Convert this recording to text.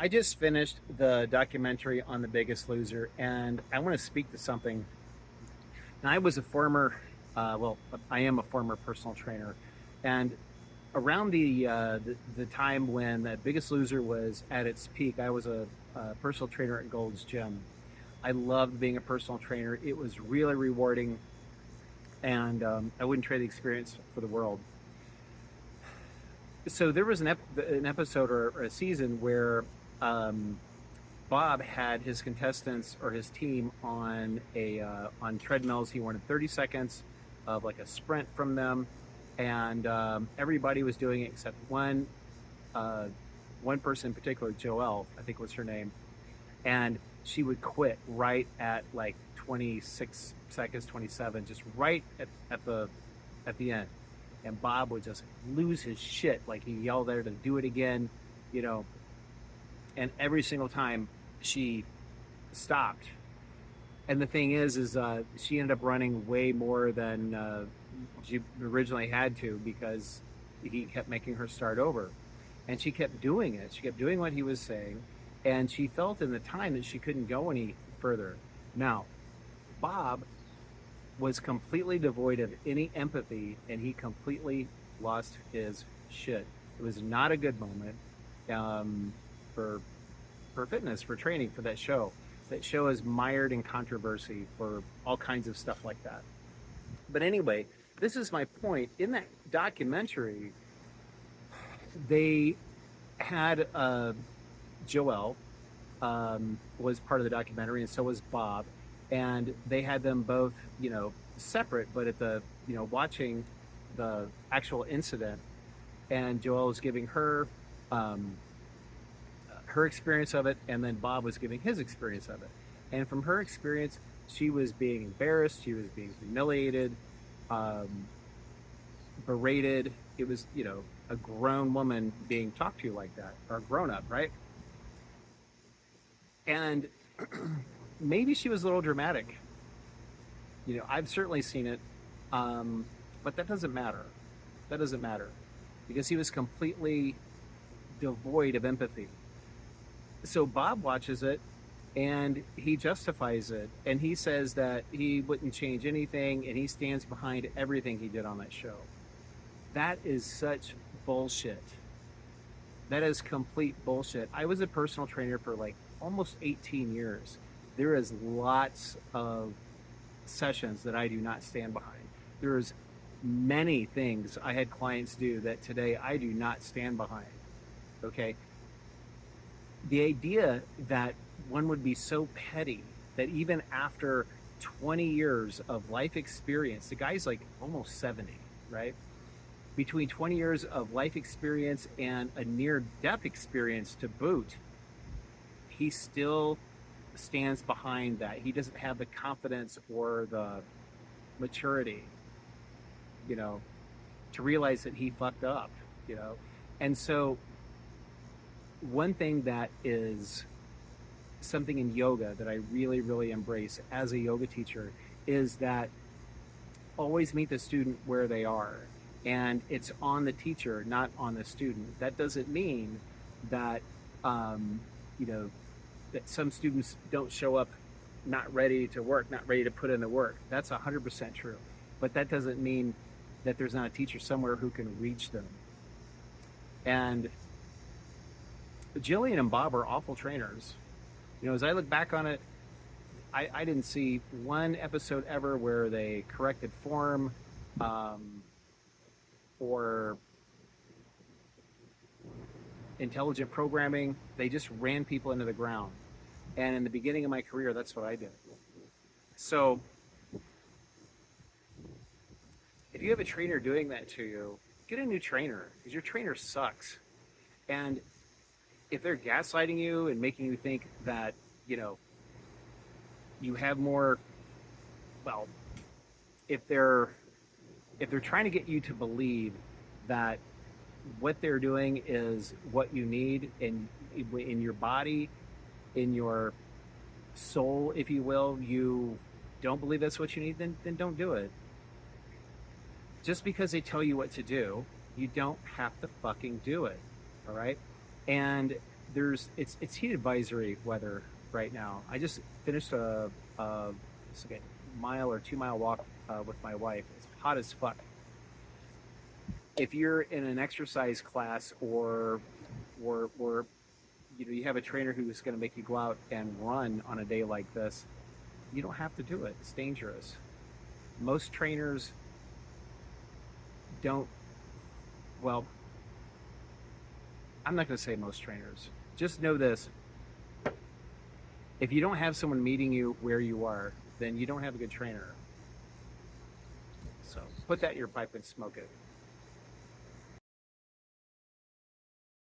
I just finished the documentary on The Biggest Loser, and I want to speak to something. Now, I was a former, well, I am a former personal trainer, and around the time when The Biggest Loser was at its peak, I was a personal trainer at Gold's Gym. I loved being a personal trainer. It was really rewarding, and I wouldn't trade the experience for the world. So there was an episode or a season where um, Bob had his contestants or his team on treadmills. He wanted 30 seconds of like a sprint from them, and everybody was doing it except uh, one person in particular, Joelle, I think was her name, and she would quit right at like 26 seconds, 27, just right at the end. And Bob would just lose his shit, like he yelled at her to do it again, you know. And every single time she stopped. And the thing is she ended up running way more than she originally had to because he kept making her start over, and she kept doing it. She kept doing what he was saying, and she felt in the time that she couldn't go any further. Now, Bob was completely devoid of any empathy, and he completely lost his shit. It was not a good moment um, for fitness, for training, for that show. That show is mired in controversy for all kinds of stuff like that. But anyway, this is my point. In that documentary, they had Joel was part of the documentary, and so was Bob, and they had them both, separate, but at the watching the actual incident, and Joel was giving um, her experience of it, and then Bob was giving his experience of it. And from her experience, she was being embarrassed, she was being humiliated, um, berated. It was, a grown woman being talked to like that, or a grown up, right? And maybe she was a little dramatic. I've certainly seen it, um, but that doesn't matter. That doesn't matter because he was completely devoid of empathy. So Bob watches it and he justifies it, and he says that he wouldn't change anything, and he stands behind everything he did on that show. That is such bullshit. That is complete bullshit. I was a personal trainer for like almost 18 years. There is lots of sessions that I do not stand behind. There's many things I had clients do that today I do not stand behind. Okay. The idea that one would be so petty that even after 20 years of life experience, the guy's like almost 70, right? Between 20 years of life experience and a near death experience to boot, he still stands behind that. He doesn't have the confidence or the maturity, you know, to realize that he fucked up, you know. And so, one thing that is something in yoga that I really, really embrace as a yoga teacher is that always meet the student where they are. And it's on the teacher, not on the student. That doesn't mean that, um, you know, that some students don't show up not ready to work, not ready to put in the work. That's 100% true. But that doesn't mean that there's not a teacher somewhere who can reach them. And Jillian and Bob are awful trainers. As I look back on it, I didn't see one episode ever where they corrected form, um, or intelligent programming. They just ran people into the ground. And in the beginning of my career, that's what I did. So if you have a trainer doing that to you, get a new trainer because your trainer sucks. And if they're gaslighting you and making you think that, you know, you have more, well, if they're trying to get you to believe that what they're doing is what you need in your body, in your soul, if you will, you don't believe that's what you need, then don't do it. Just because they tell you what to do, you don't have to fucking do it. All right? And it's heat advisory weather right now. I just finished a it's like a mile or 2 mile walk with my wife. It's hot as fuck. If you're in an exercise class or you have a trainer who's going to make you go out and run on a day like this, you don't have to do it. It's dangerous. Most trainers don't. Well, I'm not going to say most trainers. Just know this: if you don't have someone meeting you where you are, then you don't have a good trainer. So put that in your pipe and smoke it.